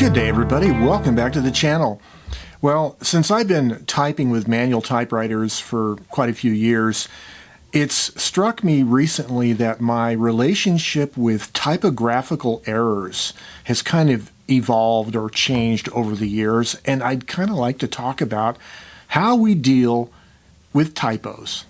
Good day, everybody. Welcome back to the channel. Well, since I've been typing with manual typewriters for quite a few years, it's struck me recently that my relationship with typographical errors has kind of evolved or changed over the years, and I'd kind of like to talk about how we deal with typos.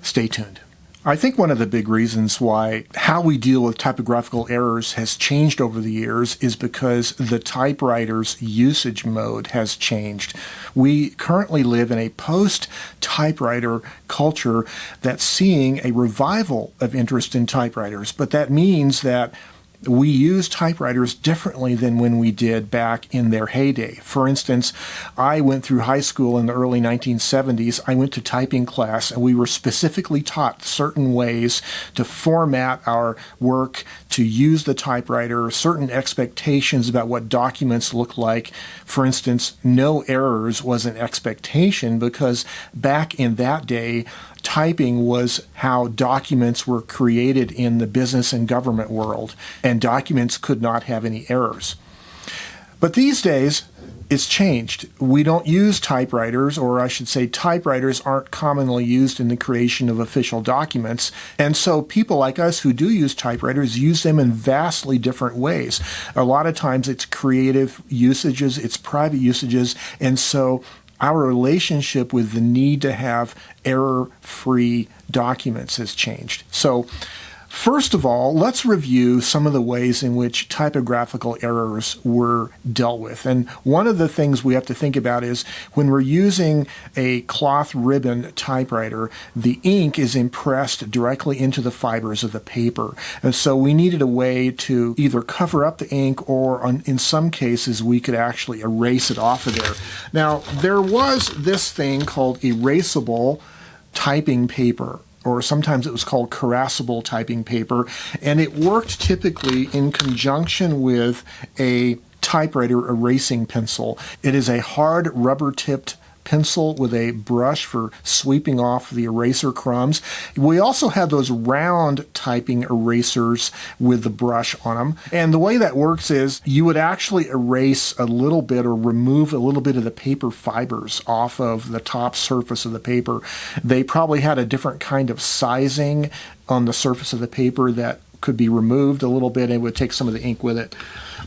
Stay tuned. I think one of the big reasons why how we deal with typographical errors has changed over the years is because the typewriter's usage mode has changed. We currently live in a post-typewriter culture that's seeing a revival of interest in typewriters, but that means that we use typewriters differently than when we did back in their heyday. For instance, I went through high school in the early 1970s. I went to typing class, and we were specifically taught certain ways to format our work, to use the typewriter, certain expectations about what documents look like. For instance, no errors was an expectation because back in that day, typing was how documents were created in the business and government world, and documents could not have any errors. But these days, it's changed. We don't use typewriters, or I should say typewriters aren't commonly used in the creation of official documents, and so people like us who do use typewriters use them in vastly different ways. A lot of times it's creative usages, it's private usages, and so our relationship with the need to have error-free documents has changed. So, first of all, let's review some of the ways in which typographical errors were dealt with. And one of the things we have to think about is when we're using a cloth ribbon typewriter, the ink is impressed directly into the fibers of the paper. And so we needed a way to either cover up the ink or in some cases we could actually erase it off of there. Now, there was this thing called erasable typing paper, or sometimes it was called caressable typing paper, and it worked typically in conjunction with a typewriter erasing pencil. It is a hard rubber-tipped pencil with a brush for sweeping off the eraser crumbs. We also had those round typing erasers with the brush on them. And the way that works is you would actually erase a little bit or remove a little bit of the paper fibers off of the top surface of the paper. They probably had a different kind of sizing on the surface of the paper that could be removed a little bit, and it would take some of the ink with it.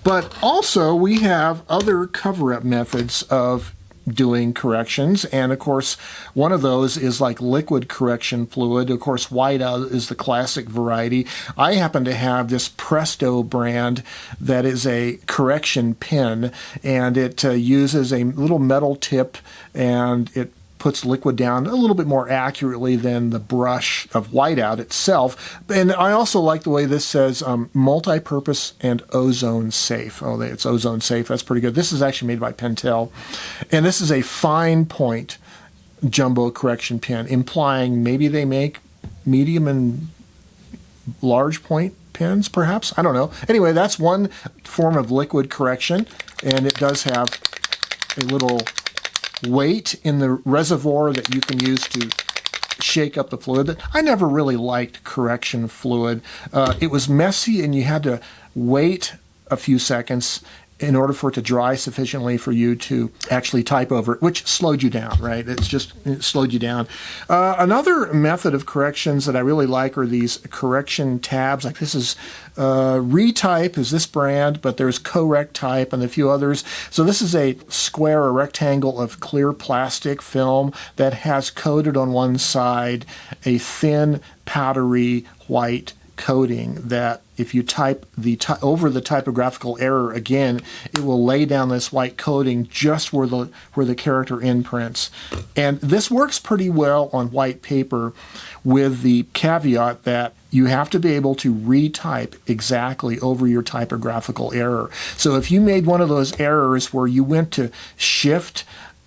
But also we have other cover-up methods of doing corrections, and of course one of those is like liquid correction fluid. Of course, whiteout is the classic variety. I happen to have this Presto brand that is a correction pen, and it uses a little metal tip, and it puts liquid down a little bit more accurately than the brush of whiteout itself. And I also like the way this says multi-purpose and ozone safe. Oh, it's ozone safe. That's pretty good. This is actually made by Pentel. And this is a fine point jumbo correction pen, implying maybe they make medium and large point pens, perhaps? I don't know. Anyway, that's one form of liquid correction, and it does have a little weight in the reservoir that you can use to shake up the fluid. But I never really liked correction fluid. It was messy, and you had to wait a few seconds in order for it to dry sufficiently for you to actually type over it, which slowed you down, right? It slowed you down. Another method of corrections that I really like are these correction tabs. Like this is Retype is this brand, but there's Correct Type and a few others. So this is a square or rectangle of clear plastic film that has coated on one side a thin, powdery white coating that if you type over the typographical error again, it will lay down this white coating just where the character imprints. And this works pretty well on white paper, with the caveat that you have to be able to retype exactly over your typographical error. So if you made one of those errors where you went to shift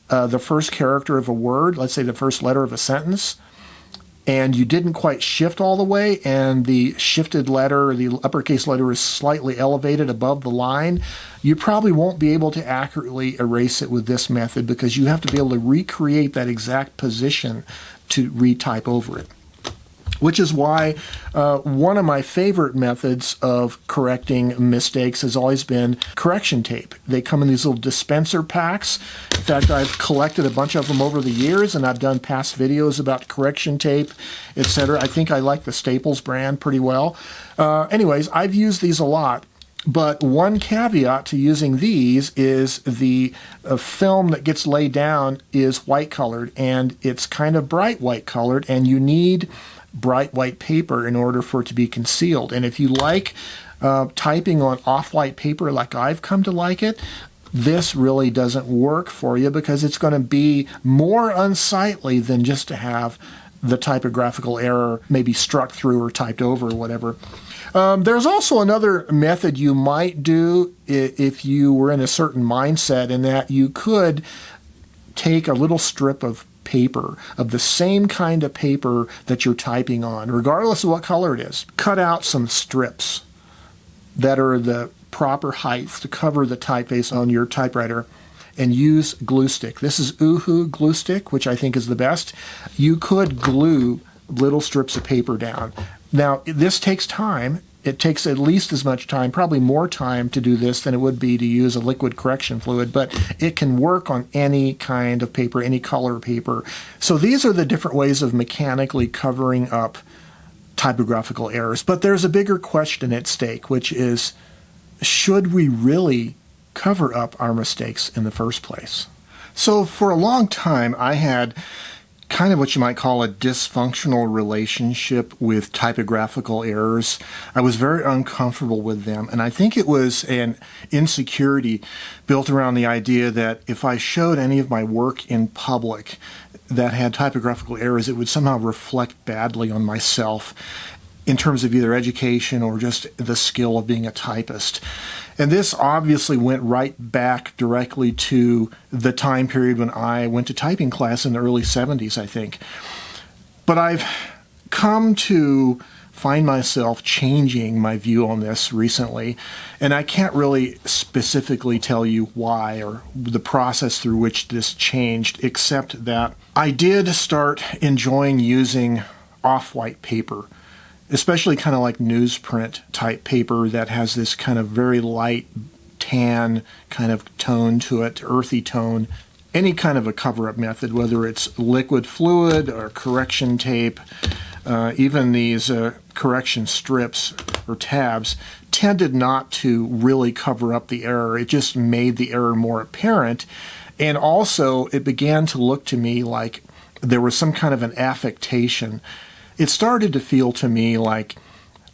the first character of a word, let's say the first letter of a sentence, and you didn't quite shift all the way, and the shifted letter, the uppercase letter, is slightly elevated above the line, you probably won't be able to accurately erase it with this method, because you have to be able to recreate that exact position to retype over it. which is why one of my favorite methods of correcting mistakes has always been correction tape. They come in these little dispenser packs. In fact, I've collected a bunch of them over the years, and I've done past videos about correction tape, etc. I think I like the Staples brand pretty well. Anyways, I've used these a lot. But one caveat to using these is the film that gets laid down is white colored, and it's kind of bright white colored, and you need bright white paper in order for it to be concealed. And if you like typing on off-white paper like I've come to like it, this really doesn't work for you because it's going to be more unsightly than just to have the typographical error maybe struck through or typed over or whatever. There's also another method you might do if you were in a certain mindset, in that you could take a little strip of paper, of the same kind of paper that you're typing on, regardless of what color it is. Cut out some strips that are the proper height to cover the typeface on your typewriter, and use glue stick. This is Uhu glue stick, which I think is the best. You could glue little strips of paper down. Now, this takes time. It takes at least as much time, probably more time to do this than it would be to use a liquid correction fluid, but it can work on any kind of paper, any color paper. So these are the different ways of mechanically covering up typographical errors. But there's a bigger question at stake, which is, should we really cover up our mistakes in the first place? So for a long time, I had kind of what you might call a dysfunctional relationship with typographical errors. I was very uncomfortable with them, and I think it was an insecurity built around the idea that if I showed any of my work in public that had typographical errors, it would somehow reflect badly on myself in terms of either education or just the skill of being a typist. And this obviously went right back directly to the time period when I went to typing class in the early 70s, I think. But I've come to find myself changing my view on this recently, and I can't really specifically tell you why or the process through which this changed, except that I did start enjoying using off-white paper, especially kind of like newsprint type paper that has this kind of very light tan kind of tone to it, earthy tone. Any kind of a cover-up method, whether it's liquid fluid or correction tape, even these correction strips or tabs, tended not to really cover up the error. It just made the error more apparent. And also, it began to look to me like there was some kind of an affectation. It started to feel to me like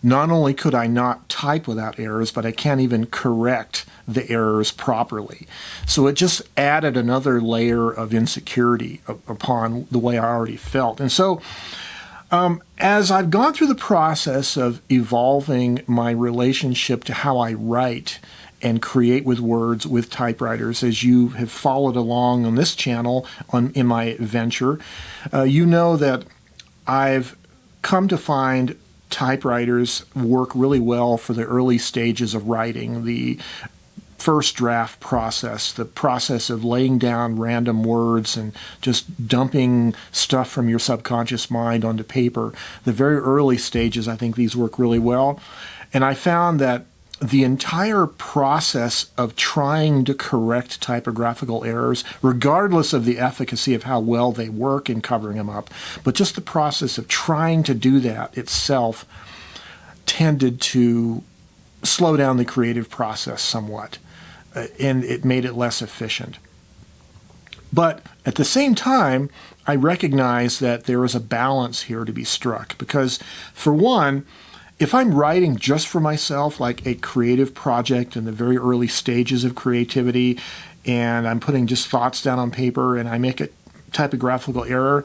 not only could I not type without errors, but I can't even correct the errors properly. So it just added another layer of insecurity upon the way I already felt. And so as I've gone through the process of evolving my relationship to how I write and create with words with typewriters, as you have followed along on this channel in my venture, you know that I've come to find typewriters work really well for the early stages of writing, the first draft process, the process of laying down random words and just dumping stuff from your subconscious mind onto paper. The very early stages, I think these work really well. And I found that the entire process of trying to correct typographical errors, regardless of the efficacy of how well they work in covering them up, but just the process of trying to do that itself tended to slow down the creative process somewhat, and it made it less efficient. But at the same time, I recognize that there is a balance here to be struck, because for one, if I'm writing just for myself, like a creative project in the very early stages of creativity, and I'm putting just thoughts down on paper and I make a typographical error,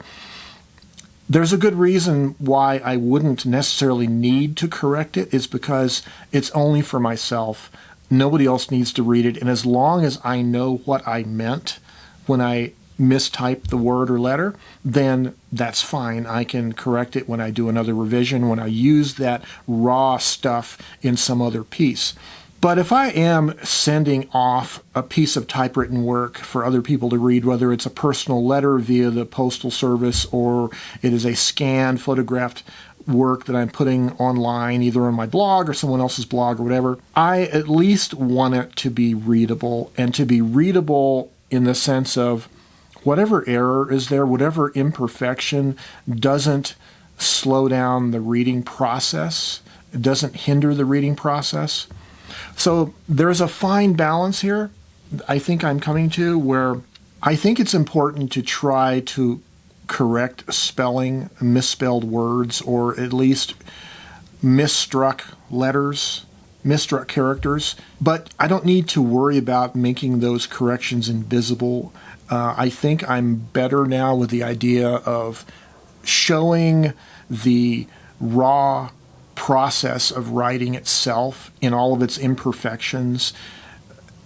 there's a good reason why I wouldn't necessarily need to correct it. It's because it's only for myself. Nobody else needs to read it. And as long as I know what I meant when I mistype the word or letter, then that's fine. I can correct it when I do another revision, when I use that raw stuff in some other piece. But if I am sending off a piece of typewritten work for other people to read, whether it's a personal letter via the postal service or it is a scanned, photographed work that I'm putting online, either on my blog or someone else's blog or whatever, I at least want it to be readable, and to be readable in the sense of whatever error is there, whatever imperfection doesn't slow down the reading process, it doesn't hinder the reading process. So there's a fine balance here I think I'm coming to, where I think it's important to try to correct spelling, misspelled words, or at least misstruck letters, misstruck characters. But I don't need to worry about making those corrections invisible. I think I'm better now with the idea of showing the raw process of writing itself in all of its imperfections.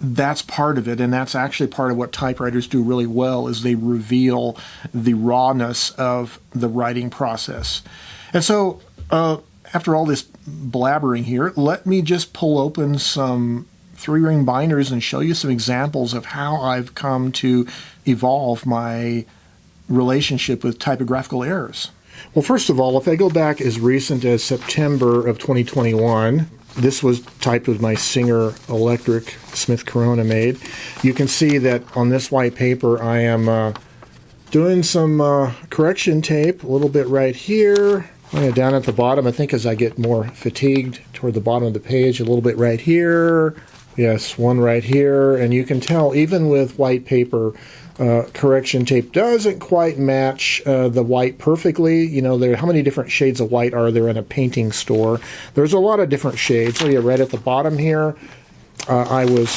That's part of it, and that's actually part of what typewriters do really well, is they reveal the rawness of the writing process. And so after all this blabbering here, let me just pull open some 3-ring binders and show you some examples of how I've come to evolve my relationship with typographical errors. Well, first of all, if I go back as recent as September of 2021, this was typed with my Singer Electric Smith Corona made. You can see that on this white paper I am doing some correction tape, a little bit right here, down at the bottom. I think as I get more fatigued toward the bottom of the page, a little bit right here. Yes, one right here. And you can tell even with white paper, correction tape doesn't quite match the white perfectly. You know, how many different shades of white are there in a painting store? There's a lot of different shades. So yeah, right at the bottom here, I was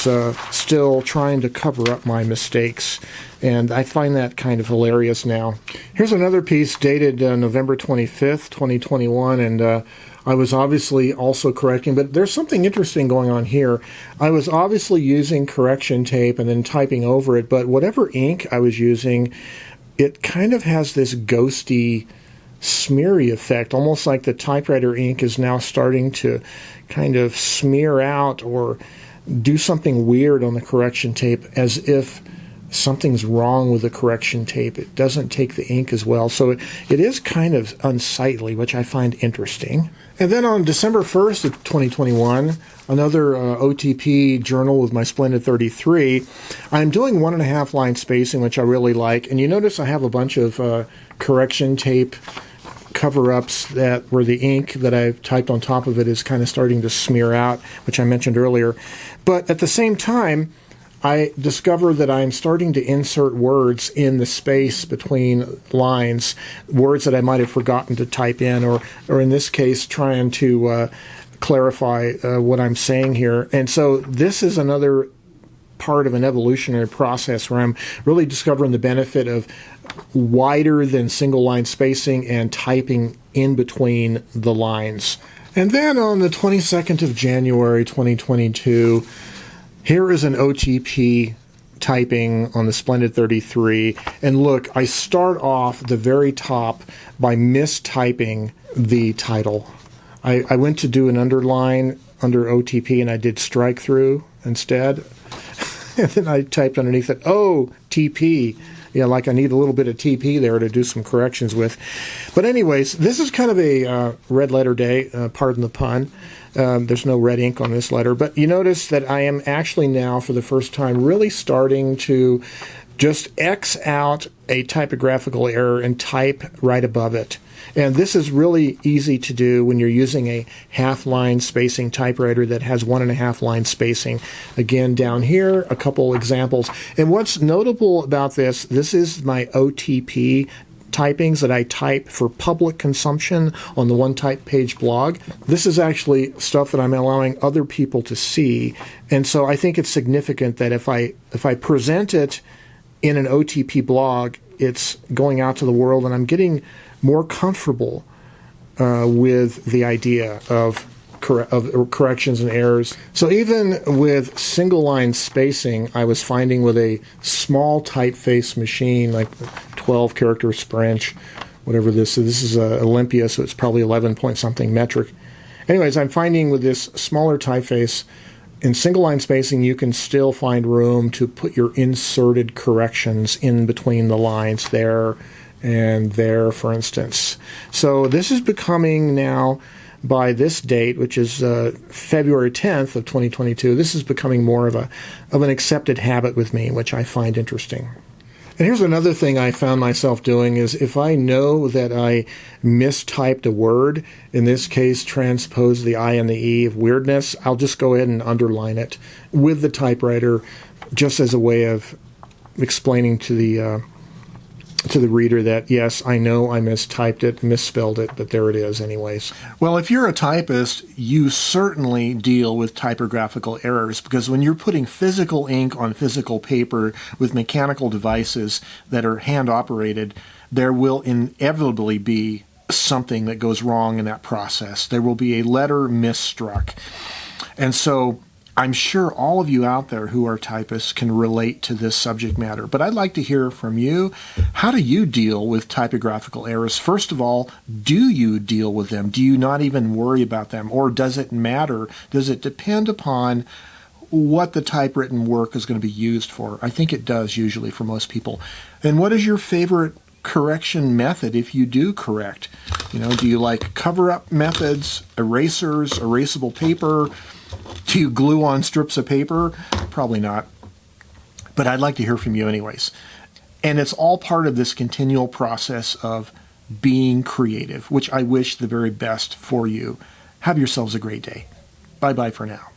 still trying to cover up my mistakes, and I find that kind of hilarious now. Here's another piece dated November 25th, 2021, and I was obviously also correcting, but there's something interesting going on here. I was obviously using correction tape and then typing over it, but whatever ink I was using, it kind of has this ghosty, smeary effect, almost like the typewriter ink is now starting to kind of smear out or do something weird on the correction tape, as if something's wrong with the correction tape. It doesn't take the ink as well. So it is kind of unsightly, which I find interesting. And then on December 1st of 2021, another OTP journal with my Splendid 33, I'm doing 1.5 line spacing, which I really like. And you notice I have a bunch of correction tape cover-ups that where the ink that I've typed on top of it is kind of starting to smear out, which I mentioned earlier. But at the same time, I discover that I'm starting to insert words in the space between lines, words that I might have forgotten to type in, or in this case, trying to clarify what I'm saying here. And so this is another part of an evolutionary process where I'm really discovering the benefit of wider than single line spacing and typing in between the lines. And then on the 22nd of January 2022, here is an OTP typing on the Splendid 33. And look, I start off the very top by mistyping the title. I went to do an underline under OTP and I did strike through instead. And then I typed underneath it, oh, TP. Yeah, like I need a little bit of TP there to do some corrections with. But anyways, this is kind of a red letter day, pardon the pun. There's no red ink on this letter. But you notice that I am actually now, for the first time, really starting to just X out a typographical error and type right above it. And this is really easy to do when you're using a half-line spacing typewriter that has 1.5 line spacing. Again, down here, a couple examples. And what's notable about this is my OTP typings that I type for public consumption on the One Type Page blog. This is actually stuff that I'm allowing other people to see. And so I think it's significant that if I present it in an OTP blog, it's going out to the world, and I'm getting more comfortable with the idea of corrections and errors. So even with single line spacing, I was finding with a small typeface machine, like 12 characters per inch, whatever this is. This is Olympia, so it's probably 11 point something metric. Anyways, I'm finding with this smaller typeface, in single line spacing, you can still find room to put your inserted corrections in between the lines there. and there, for instance. So this is becoming now, by this date, which is February 10th of 2022, this is becoming more of an accepted habit with me, which I find interesting. And here's another thing I found myself doing is if I know that I mistyped a word, in this case transpose the I and the E of weirdness, I'll just go ahead and underline it with the typewriter just as a way of explaining to the reader that, yes, I know I mistyped it, misspelled it, but there it is anyways. Well, if you're a typist, you certainly deal with typographical errors, because when you're putting physical ink on physical paper with mechanical devices that are hand-operated, there will inevitably be something that goes wrong in that process. There will be a letter misstruck. And so I'm sure all of you out there who are typists can relate to this subject matter, but I'd like to hear from you. How do you deal with typographical errors? First of all, do you deal with them? Do you not even worry about them? Or does it matter? Does it depend upon what the typewritten work is going to be used for? I think it does usually for most people. And what is your favorite correction method if you do correct? Do you like cover-up methods, erasers, erasable paper? Do you glue on strips of paper? Probably not. But I'd like to hear from you anyways. And it's all part of this continual process of being creative, which I wish the very best for you. Have yourselves a great day. Bye-bye for now.